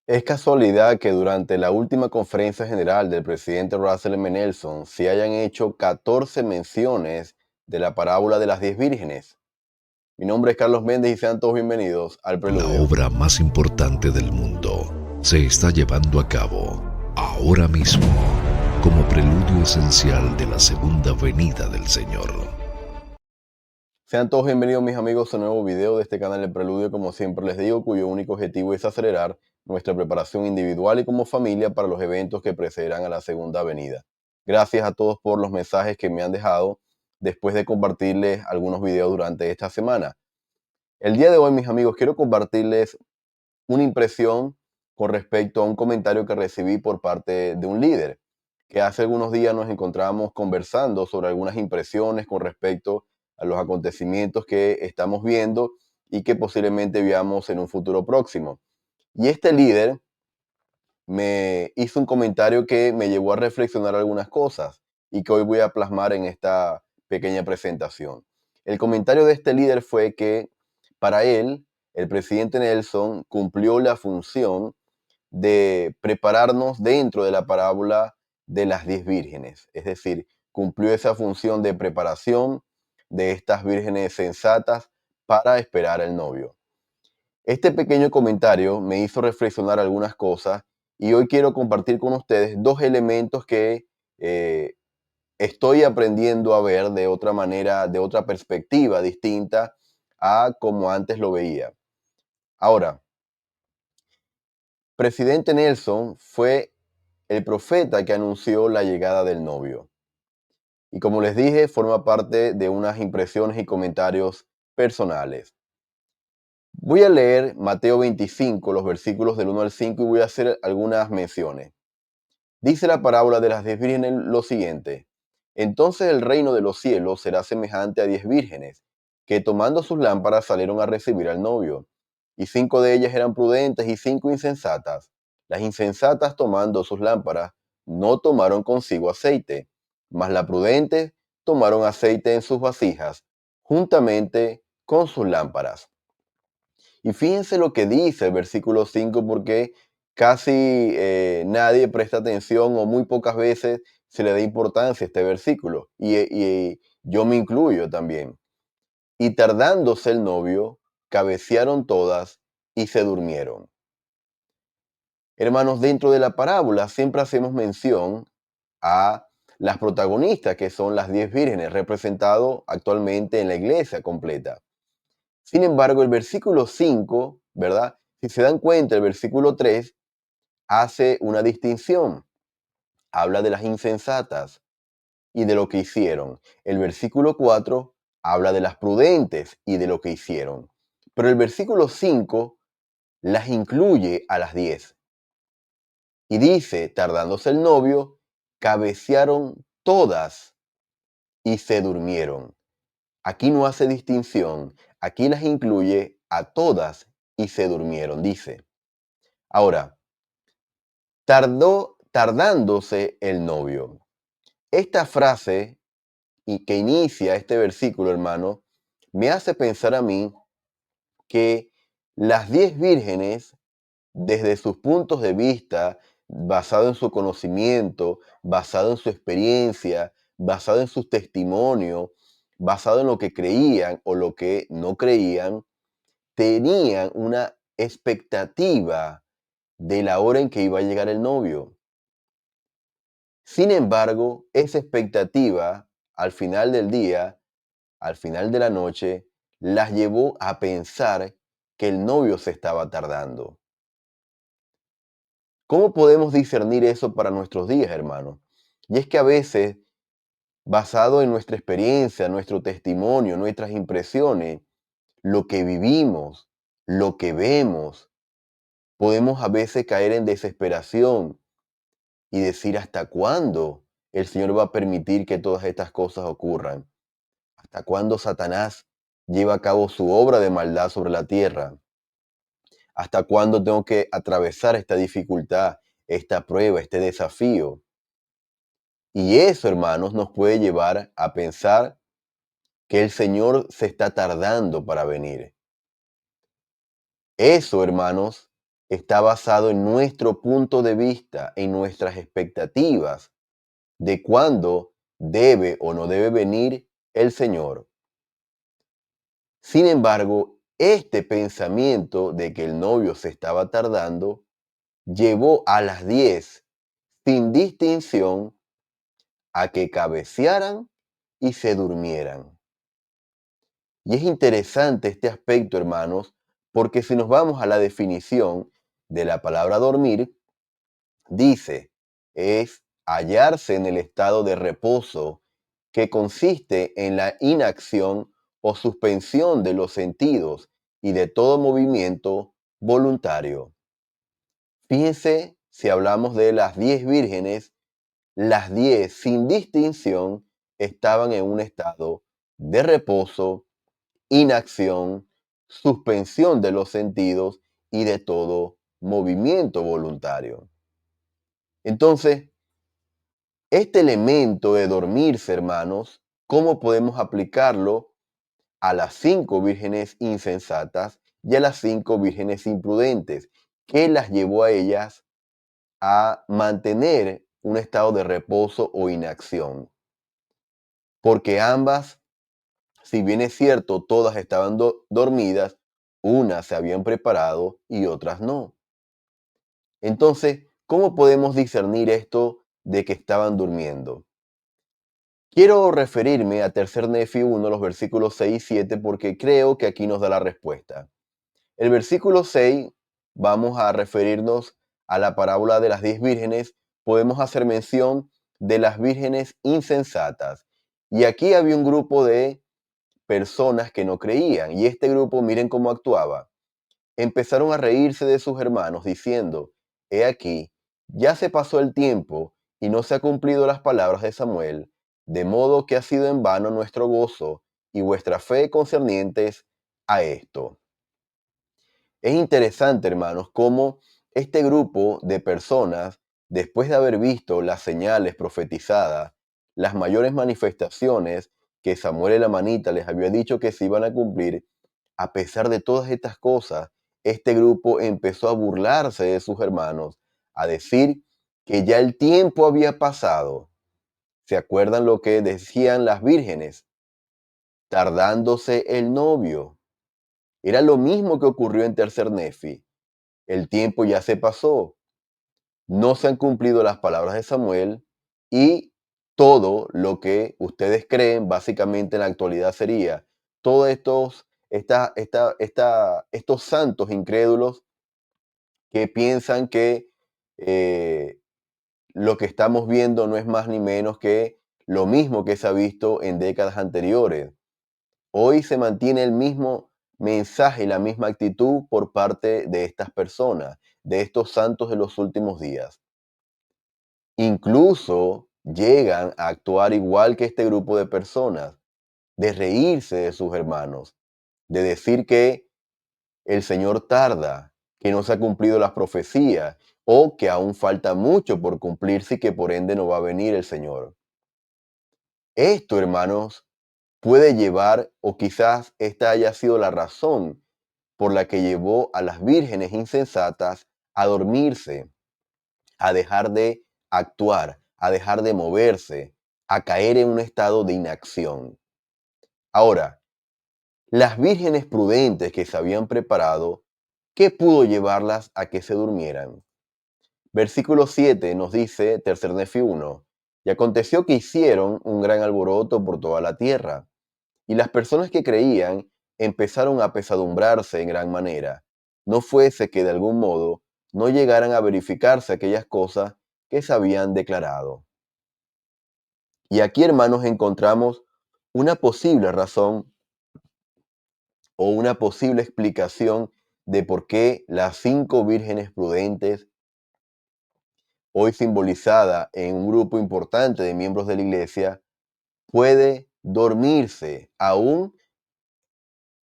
Es casualidad que durante la última conferencia general del presidente Russell M. Nelson se hayan hecho 14 menciones de la parábola de las 10 vírgenes. Mi nombre es Carlos Méndez y sean todos bienvenidos al La Preludio. obra más importante del mundo se está llevando a cabo ahora mismo como preludio esencial de la segunda venida del Señor. Sean todos bienvenidos mis amigos a un nuevo video de este canal El Preludio, como siempre les digo, cuyo único objetivo es acelerar nuestra preparación individual y como familia para los eventos que precederán a la segunda venida. Gracias a todos por los mensajes que me han dejado después de compartirles algunos videos durante esta semana. El día de hoy, mis amigos, quiero compartirles una impresión con respecto a un comentario que recibí por parte de un líder, que hace algunos días nos encontrábamos conversando sobre algunas impresiones con respecto a los acontecimientos que estamos viendo y que posiblemente veamos en un futuro próximo. Y este líder me hizo un comentario que me llevó a reflexionar algunas cosas y que hoy voy a plasmar en esta pequeña presentación. El comentario de este líder fue que para él, el presidente Nelson cumplió la función de prepararnos dentro de la parábola de las 10 vírgenes. Es decir, cumplió esa función de preparación de estas vírgenes sensatas para esperar al novio. Este pequeño comentario me hizo reflexionar algunas cosas y hoy quiero compartir con ustedes dos elementos que eh, estoy aprendiendo a ver de otra manera, de otra perspectiva distinta a como antes lo veía. Ahora, presidente Nelson fue el profeta que anunció la llegada del novio. Y como les dije, forma parte de unas impresiones y comentarios personales. Voy a leer Mateo 25, los versículos del 1 al 5 y voy a hacer algunas menciones. Dice la parábola de las 10 vírgenes lo siguiente. Entonces el reino de los cielos será semejante a 10 vírgenes, que tomando sus lámparas salieron a recibir al novio. Y 5 de ellas eran prudentes y 5 insensatas. Las insensatas tomando sus lámparas no tomaron consigo aceite, mas las prudentes tomaron aceite en sus vasijas, juntamente con sus lámparas. Y fíjense lo que dice el versículo 5 porque casi nadie presta atención o muy pocas veces se le da importancia a este versículo. Y yo me incluyo también. Y tardándose el novio, cabecearon todas y se durmieron. Hermanos, dentro de la parábola siempre hacemos mención a las protagonistas, que son las 10 vírgenes, representado actualmente en la iglesia completa. Sin embargo, el versículo 5, ¿verdad? Si se dan cuenta, el versículo 3 hace una distinción. Habla de las insensatas y de lo que hicieron. El versículo 4 habla de las prudentes y de lo que hicieron. Pero el versículo 5 las incluye a las 10. Y dice, tardándose el novio, cabecearon todas y se durmieron. Aquí no hace distinción, aquí las incluye a todas y se durmieron, dice. Ahora, tardándose el novio. Esta frase y que inicia este versículo, hermano, me hace pensar a mí que las 10 vírgenes, desde sus puntos de vista, basado en su conocimiento, basado en su experiencia, basado en sus testimonios, basado en lo que creían o lo que no creían, tenían una expectativa de la hora en que iba a llegar el novio. Sin embargo, esa expectativa, al final del día, al final de la noche, las llevó a pensar que el novio se estaba tardando. ¿Cómo podemos discernir eso para nuestros días, hermano? Y es que a veces, basado en nuestra experiencia, nuestro testimonio, nuestras impresiones, lo que vivimos, lo que vemos, podemos a veces caer en desesperación y decir hasta cuándo el Señor va a permitir que todas estas cosas ocurran. ¿Hasta cuándo Satanás lleva a cabo su obra de maldad sobre la tierra? ¿Hasta cuándo tengo que atravesar esta dificultad, esta prueba, este desafío? Y eso, hermanos, nos puede llevar a pensar que el Señor se está tardando para venir. Eso, hermanos, está basado en nuestro punto de vista, en nuestras expectativas de cuándo debe o no debe venir el Señor. Sin embargo, este pensamiento de que el novio se estaba tardando llevó a las 10, sin distinción, a que cabecearan y se durmieran. Y es interesante este aspecto, hermanos, porque si nos vamos a la definición de la palabra dormir, dice, es hallarse en el estado de reposo que consiste en la inacción o suspensión de los sentidos y de todo movimiento voluntario. Fíjense, si hablamos de las 10 vírgenes, las 10 sin distinción estaban en un estado de reposo, inacción, suspensión de los sentidos y de todo movimiento voluntario. Entonces, este elemento de dormirse, hermanos, ¿cómo podemos aplicarlo a las 5 vírgenes insensatas y a las 5 vírgenes imprudentes? ¿Qué las llevó a ellas a mantener un estado de reposo o inacción? Porque ambas, si bien es cierto, todas estaban dormidas, unas se habían preparado y otras no. Entonces, ¿cómo podemos discernir esto de que estaban durmiendo? Quiero referirme a Tercer Nefi 1, los versículos 6 y 7, porque creo que aquí nos da la respuesta. El versículo 6, vamos a referirnos a la parábola de las 10 vírgenes, podemos hacer mención de las vírgenes insensatas. Y aquí había un grupo de personas que no creían, y este grupo, miren cómo actuaba. Empezaron a reírse de sus hermanos, diciendo, he aquí, ya se pasó el tiempo y no se ha cumplido las palabras de Samuel, de modo que ha sido en vano nuestro gozo y vuestra fe concernientes a esto. Es interesante, hermanos, cómo este grupo de personas, después de haber visto las señales profetizadas, las mayores manifestaciones que Samuel el Amanita les había dicho que se iban a cumplir, a pesar de todas estas cosas, este grupo empezó a burlarse de sus hermanos, a decir que ya el tiempo había pasado. ¿Se acuerdan lo que decían las vírgenes? Tardándose el novio. Era lo mismo que ocurrió en Tercer Nefi. El tiempo ya se pasó. No se han cumplido las palabras de Samuel y todo lo que ustedes creen básicamente en la actualidad sería todos estos santos incrédulos que piensan que eh, lo que estamos viendo no es más ni menos que lo mismo que se ha visto en décadas anteriores. Hoy se mantiene el mismo mensaje y la misma actitud por parte de estas personas, de estos santos de los últimos días. Incluso llegan a actuar igual que este grupo de personas, de reírse de sus hermanos, de decir que el Señor tarda, que no se ha cumplido las profecías o que aún falta mucho por cumplirse y que por ende no va a venir el Señor. Esto, hermanos, puede llevar, o quizás esta haya sido la razón por la que llevó a las vírgenes insensatas a dormirse, a dejar de actuar, a dejar de moverse, a caer en un estado de inacción. Ahora, las vírgenes prudentes que se habían preparado, ¿qué pudo llevarlas a que se durmieran? Versículo 7 nos dice, Tercer Nefi 1, y aconteció que hicieron un gran alboroto por toda la tierra, y las personas que creían empezaron a apesadumbrarse en gran manera, no fuese que de algún modo no llegaran a verificarse aquellas cosas que se habían declarado. Y aquí, hermanos, encontramos una posible razón o una posible explicación de por qué las 5 vírgenes prudentes, hoy simbolizada en un grupo importante de miembros de la iglesia, puede dormirse aún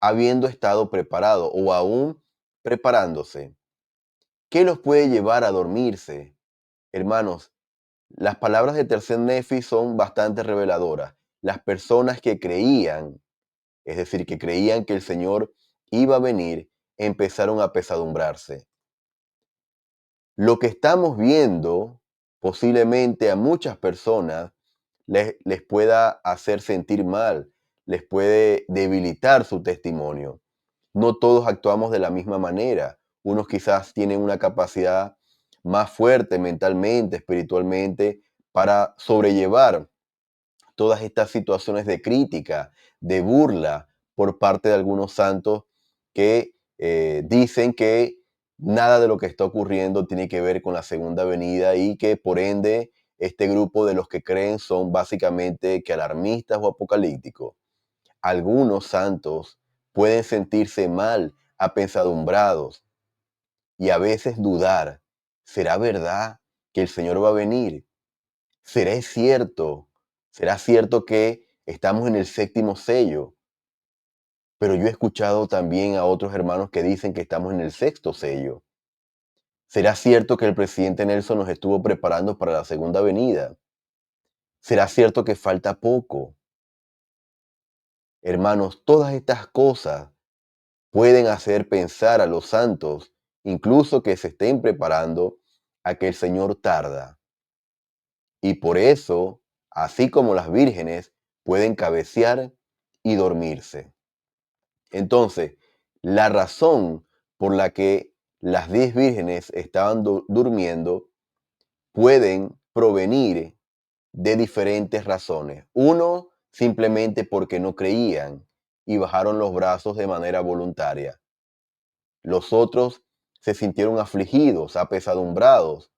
habiendo estado preparado o aún preparándose. ¿Qué los puede llevar a dormirse? Hermanos, las palabras de Tercer Nefi son bastante reveladoras. Las personas que creían, es decir, que creían que el Señor iba a venir, empezaron a pesadumbrarse. Lo que estamos viendo posiblemente a muchas personas les pueda hacer sentir mal, les puede debilitar su testimonio. No todos actuamos de la misma manera. Unos quizás tienen una capacidad más fuerte mentalmente, espiritualmente, para sobrellevar todas estas situaciones de crítica, de burla por parte de algunos santos que dicen que nada de lo que está ocurriendo tiene que ver con la segunda venida y que por ende este grupo de los que creen son básicamente que alarmistas o apocalípticos. Algunos santos pueden sentirse mal, apesadumbrados y a veces dudar, ¿será verdad que el Señor va a venir? ¿Será cierto? ¿Será cierto que estamos en el séptimo sello? Pero yo he escuchado también a otros hermanos que dicen que estamos en el sexto sello. ¿Será cierto que el presidente Nelson nos estuvo preparando para la segunda venida? ¿Será cierto que falta poco? Hermanos, todas estas cosas pueden hacer pensar a los santos, incluso que se estén preparando, a que el Señor tarda. Y por eso, así como las vírgenes, pueden cabecear y dormirse. Entonces, la razón por la que las 10 vírgenes estaban durmiendo pueden provenir de diferentes razones. Uno, simplemente porque no creían y bajaron los brazos de manera voluntaria. Los otros se sintieron afligidos, apesadumbrados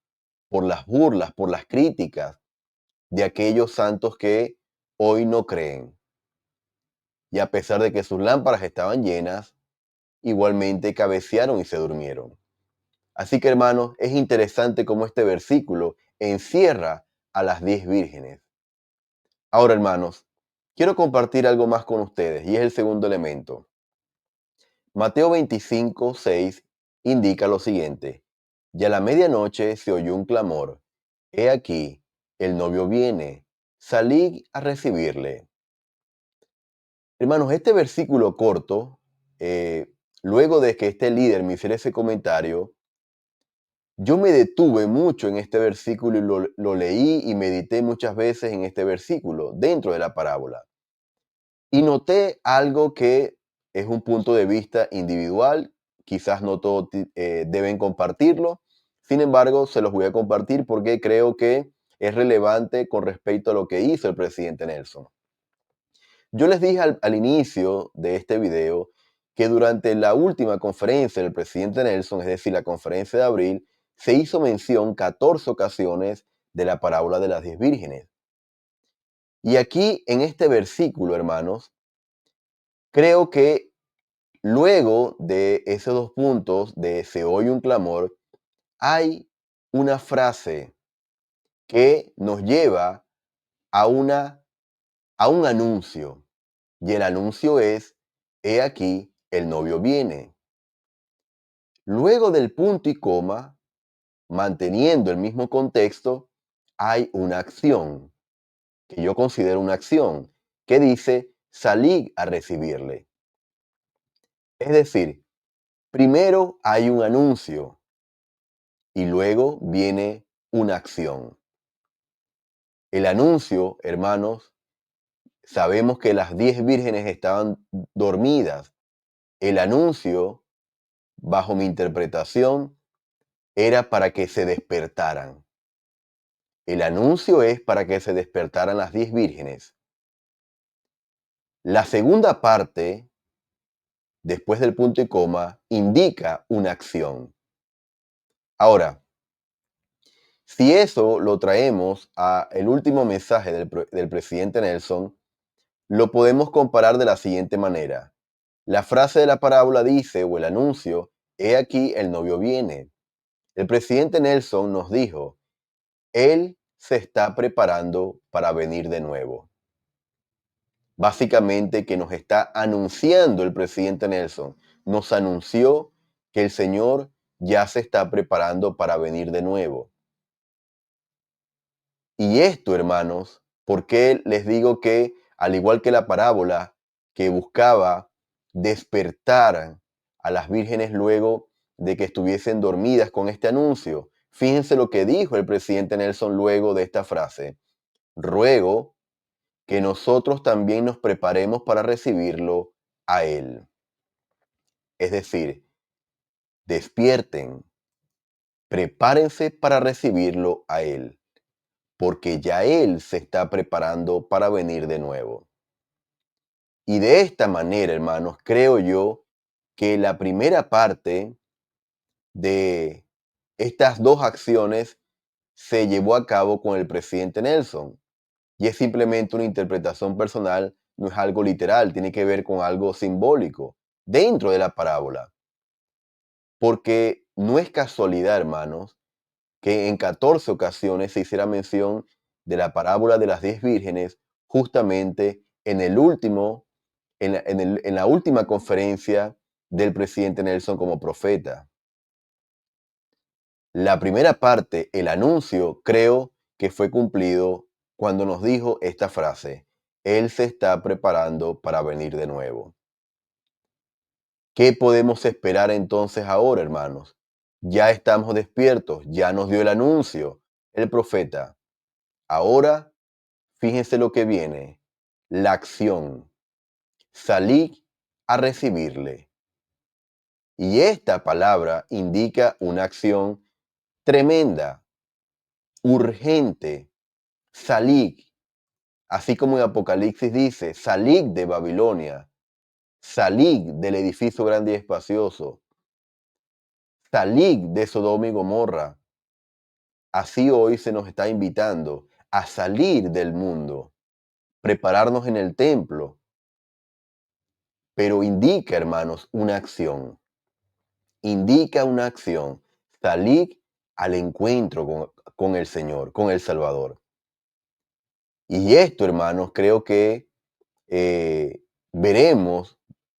por las burlas, por las críticas de aquellos santos que hoy no creen. Y a pesar de que sus lámparas estaban llenas, igualmente cabecearon y se durmieron. Así que hermanos, es interesante cómo este versículo encierra a las 10 vírgenes. Ahora hermanos, quiero compartir algo más con ustedes y es el segundo elemento. Mateo 25:6 indica lo siguiente. Y a la medianoche se oyó un clamor. He aquí, el novio viene. Salid a recibirle. Hermanos, este versículo corto, luego de que este líder me hiciera ese comentario, yo me detuve mucho en este versículo y lo leí y medité muchas veces en este versículo dentro de la parábola. Y noté algo que es un punto de vista individual, quizás no todos deben compartirlo, sin embargo se los voy a compartir porque creo que es relevante con respecto a lo que hizo el presidente Nelson. Yo les dije al inicio de este video que durante la última conferencia del presidente Nelson, es decir, la conferencia de abril, se hizo mención 14 ocasiones de la parábola de las 10 vírgenes. Y aquí en este versículo, hermanos, creo que luego de esos dos puntos de se oye un clamor, hay una frase que nos lleva a, a un anuncio. Y el anuncio es, he aquí, el novio viene. Luego del punto y coma, manteniendo el mismo contexto, hay una acción, que yo considero una acción, que dice, salid a recibirle. Es decir, primero hay un anuncio y luego viene una acción. El anuncio, hermanos, sabemos que las 10 vírgenes estaban dormidas. El anuncio, bajo mi interpretación, era para que se despertaran. El anuncio es para que se despertaran las 10 vírgenes. La segunda parte, después del punto y coma, indica una acción. Ahora, si eso lo traemos al último mensaje del presidente Nelson, lo podemos comparar de la siguiente manera. La frase de la parábola dice, o el anuncio, he aquí el novio viene. El presidente Nelson nos dijo, él se está preparando para venir de nuevo. Básicamente que nos está anunciando el presidente Nelson. Nos anunció que el Señor ya se está preparando para venir de nuevo. Y esto, hermanos, ¿por qué les digo que, al igual que la parábola que buscaba despertar a las vírgenes luego de que estuviesen dormidas con este anuncio, Fíjense lo que dijo el presidente Nelson luego de esta frase: ruego que nosotros también nos preparemos para recibirlo a Él. Es decir, despierten, prepárense para recibirlo a Él, porque ya Él se está preparando para venir de nuevo. Y de esta manera, hermanos, creo yo que la primera parte de estas dos acciones se llevó a cabo con el presidente Nelson. Y es simplemente una interpretación personal, no es algo literal, tiene que ver con algo simbólico dentro de la parábola. Porque no es casualidad, hermanos, que en 14 ocasiones se hiciera mención de la parábola de las 10 vírgenes, justamente en el último, en la última conferencia del presidente Nelson como profeta. La primera parte, el anuncio, creo que fue cumplido cuando nos dijo esta frase: Él se está preparando para venir de nuevo. ¿Qué podemos esperar entonces ahora, hermanos? Ya estamos despiertos, ya nos dio el anuncio el profeta. Ahora, fíjense lo que viene, la acción. Salid a recibirle. Y esta palabra indica una acción tremenda, urgente. Salid, así como en Apocalipsis dice, salid de Babilonia, salid del edificio grande y espacioso, salid de Sodoma y Gomorra. Así hoy se nos está invitando a salir del mundo, prepararnos en el templo, pero indica, hermanos, una acción. Indica una acción, salir al encuentro con el Señor, con el Salvador. Y esto, hermanos, creo que veremos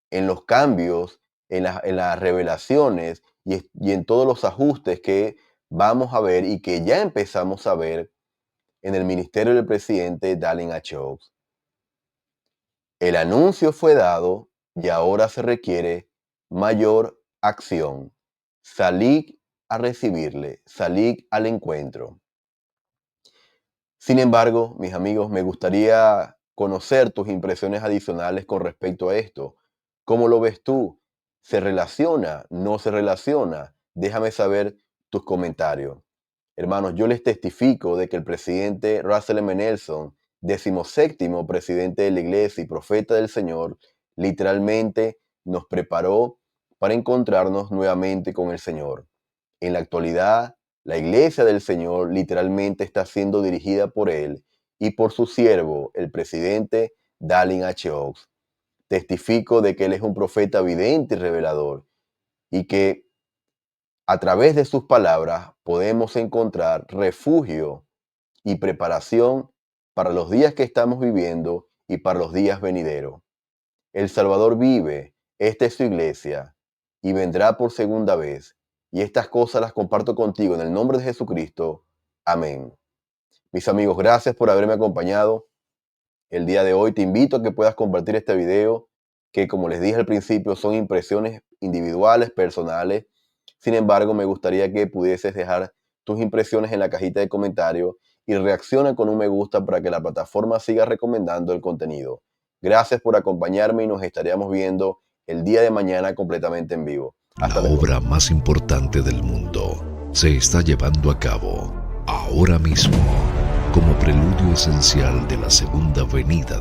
en los cambios, en las revelaciones y en todos los ajustes que vamos a ver y que ya empezamos a ver en el ministerio del presidente Dallin H. Oaks. El anuncio fue dado y ahora se requiere mayor acción. Salid a recibirle, salid al encuentro. Sin embargo, mis amigos, me gustaría conocer tus impresiones adicionales con respecto a esto. ¿Cómo lo ves tú? ¿Se relaciona? ¿No se relaciona? Déjame saber tus comentarios. Hermanos, yo les testifico de que el presidente Russell M. Nelson, 17º presidente de la iglesia y profeta del Señor, literalmente nos preparó para encontrarnos nuevamente con el Señor. En la actualidad, la iglesia del Señor literalmente está siendo dirigida por Él y por su siervo, el presidente Dallin H. Oaks. Testifico de que Él es un profeta vidente y revelador y que a través de sus palabras podemos encontrar refugio y preparación para los días que estamos viviendo y para los días venideros. El Salvador vive, esta es su iglesia, y vendrá por segunda vez. Y estas cosas las comparto contigo en el nombre de Jesucristo. Amén. Mis amigos, gracias por haberme acompañado el día de hoy. Te invito a que puedas compartir este video, que como les dije al principio, son impresiones individuales, personales. Sin embargo, me gustaría que pudieses dejar tus impresiones en la cajita de comentarios y reacciona con un me gusta para que la plataforma siga recomendando el contenido. Gracias por acompañarme y nos estaríamos viendo el día de mañana completamente en vivo. La obra más importante del mundo se está llevando a cabo ahora mismo como preludio esencial de la segunda venida